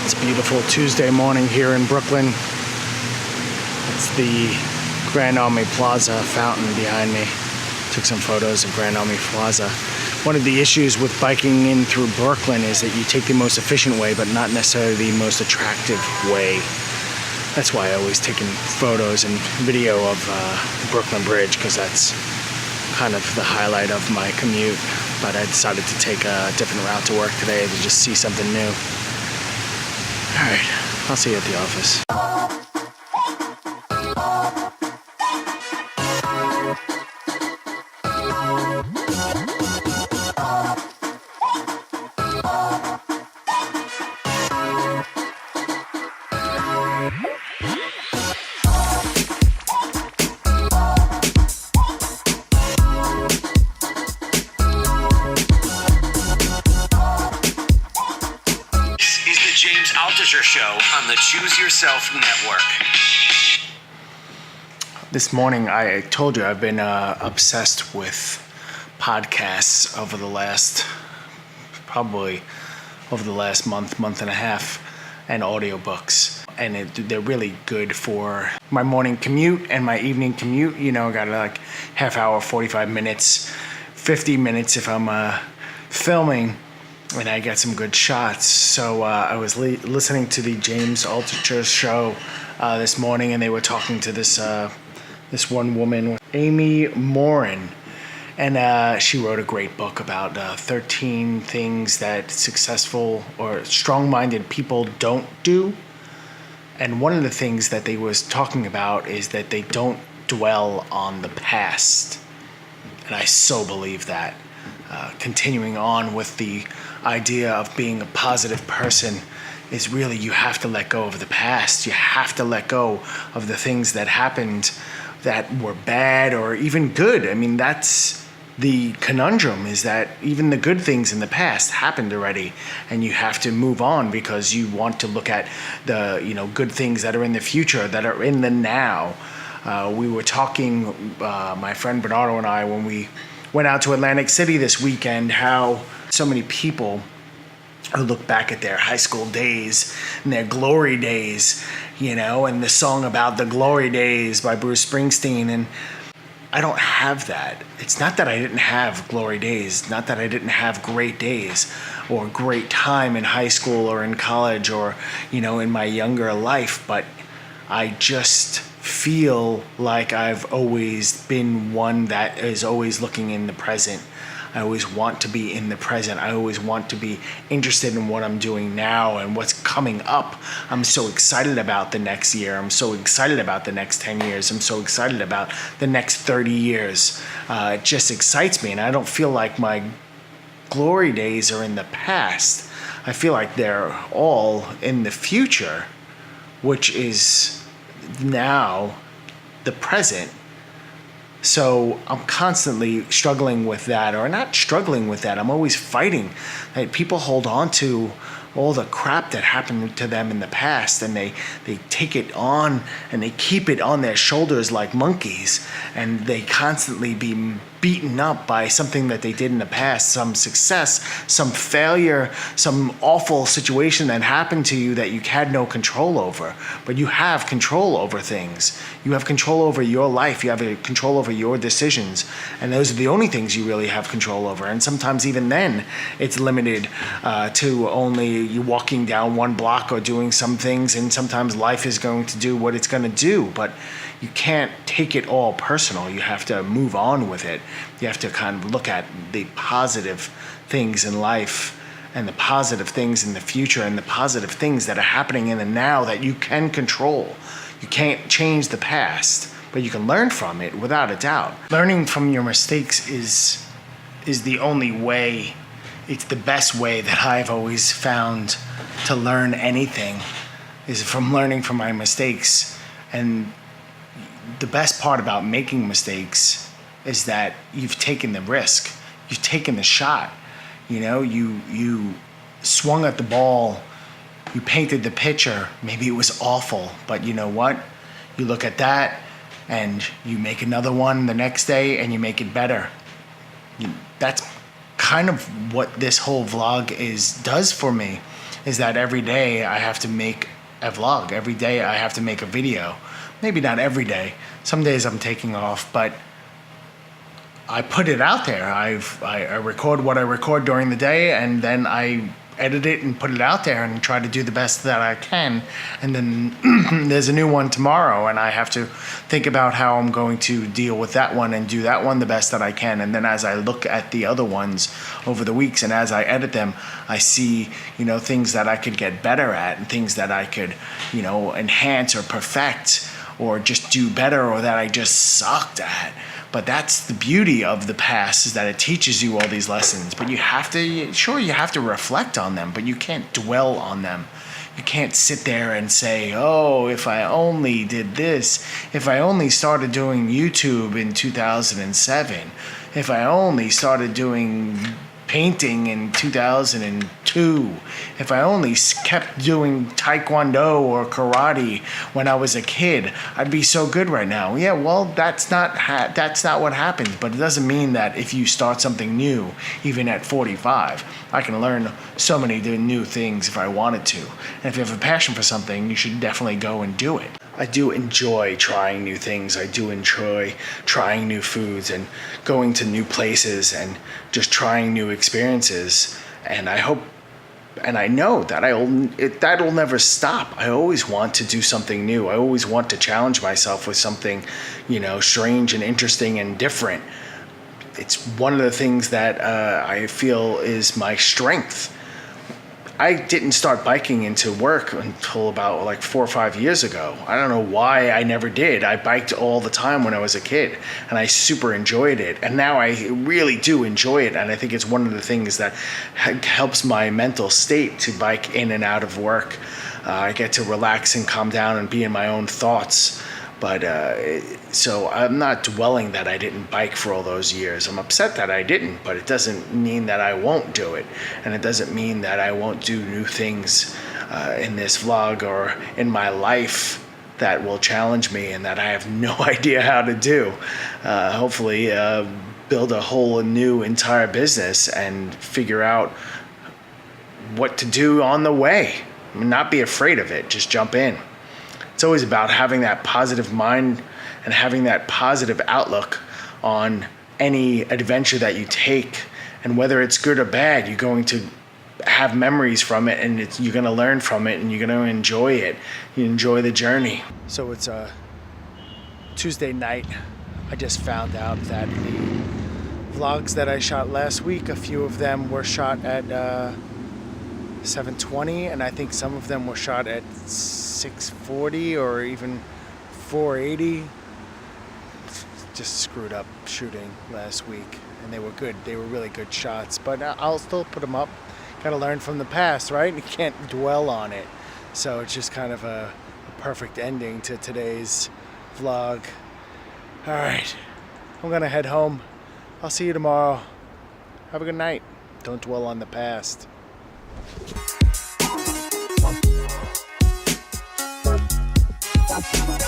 It's a beautiful Tuesday morning here in Brooklyn. It's the Grand Army Plaza fountain behind me. Took some photos of Grand Army Plaza. One of the issues with biking in through Brooklyn is that you take the most efficient way, but not necessarily the most attractive way. That's why I always take photos and video of Brooklyn Bridge, because that's kind of the highlight of my commute. But I decided to take a different route to work today to just see something new. All right, I'll see you at the office. Show on the Choose Yourself Network. This morning, I told you I've been obsessed with podcasts over the last month and a half, and audiobooks. And they're really good for my morning commute and my evening commute. You know, I got like half hour, 45 minutes, 50 minutes if I'm filming. And I got some good shots. So I was listening to the James Altucher show this morning, and they were talking to this one woman, Amy Morin, and she wrote a great book about 13 things that successful or strong-minded people don't do. And one of the things that they was talking about is that they don't dwell on the past. And I so believe that. Continuing on with the idea of being a positive person is really, you have to let go of the past. You have to let go of the things that happened that were bad or even good. I mean, that's the conundrum, is that even the good things in the past happened already, and you have to move on because you want to look at the good things that are in the future, that are in the now. We were talking, my friend Bernardo and I, when we went out to Atlantic City this weekend, how so many people who look back at their high school days and their glory days, and the song about the glory days by Bruce Springsteen. And I don't have that. It's not that I didn't have glory days, not that I didn't have great days or great time in high school or in college or, in my younger life, but I just feel like I've always been one that is always looking in the present. I always want to be in the present. I always want to be interested in what I'm doing now and what's coming up. I'm so excited about the next year. I'm so excited about the next 10 years. I'm so excited about the next 30 years. It just excites me, and I don't feel like my glory days are in the past. I feel like they're all in the future, which is now the present. So I'm constantly struggling with that, or not struggling with that. I'm always fighting that people hold on to all the crap that happened to them in the past, and they take it on and they keep it on their shoulders like monkeys, and they constantly be beaten up by something that they did in the past, some success, some failure, some awful situation that happened to you that you had no control over. But you have control over things. You have control over your life. You have control over your decisions. And those are the only things you really have control over. And sometimes even then, it's limited to only you walking down one block or doing some things. And sometimes life is going to do what it's going to do. But you can't take it all personal. You have to move on with it. You have to kind of look at the positive things in life and the positive things in the future and the positive things that are happening in the now that you can control. You can't change the past, but you can learn from it without a doubt. Learning from your mistakes is the only way. It's the best way that I've always found to learn anything, is from learning from my mistakes. And the best part about making mistakes is that you've taken the risk, you've taken the shot. You swung at the ball, you painted the picture. Maybe it was awful, but you know what? You look at that and you make another one the next day and you make it better. That's kind of what this whole vlog does for me. is that every day I have to make a vlog. Every day I have to make a video. Maybe not every day. Some days I'm taking off, but I put it out there. I record what I record during the day, and then I edit it and put it out there and try to do the best that I can. And then there's a new one tomorrow, and I have to think about how I'm going to deal with that one and do that one the best that I can. And then as I look at the other ones over the weeks and as I edit them, I see, things that I could get better at and things that I could, enhance or perfect or just do better, or that I just sucked at. But that's the beauty of the past, is that it teaches you all these lessons. But you have to reflect on them, but you can't dwell on them. You can't sit there and say, oh, if I only did this, if I only started doing YouTube in 2007, if I only started doing painting in 2002, if I only kept doing taekwondo or karate when I was a kid, I'd be so good right now. Yeah, well, that's not what happens, but it doesn't mean that if you start something new, even at 45, I can learn so many new things if I wanted to. And if you have a passion for something, you should definitely go and do it. I do enjoy trying new things. I do enjoy trying new foods and going to new places and just trying new experiences. And I hope and I know that that'll never stop. I always want to do something new. I always want to challenge myself with something, strange and interesting and different. It's one of the things that I feel is my strength. I didn't start biking into work until about 4 or 5 years ago. I don't know why I never did. I biked all the time when I was a kid, and I super enjoyed it. And now I really do enjoy it, and I think it's one of the things that helps my mental state to bike in and out of work. I get to relax and calm down and be in my own thoughts. But so I'm not dwelling that I didn't bike for all those years. I'm upset that I didn't, but it doesn't mean that I won't do it. And it doesn't mean that I won't do new things in this vlog or in my life that will challenge me and that I have no idea how to do. Hopefully build a whole new entire business and figure out what to do on the way. Not be afraid of it, just jump in. It's always about having that positive mind and having that positive outlook on any adventure that you take. And whether it's good or bad, you're going to have memories from it, and you're going to learn from it, and you're going to enjoy it. You enjoy the journey. So it's a Tuesday night. I just found out that the vlogs that I shot last week, a few of them were shot at 720, and I think some of them were shot at 640 or even 480. Just screwed up shooting last week, and they were good. They were really good shots, but I'll still put them up. Gotta learn from the past, right? You can't dwell on it. So it's just kind of a perfect ending to today's vlog. All right, I'm gonna head home. I'll see you tomorrow. Have a good night. Don't dwell on the past. Bye.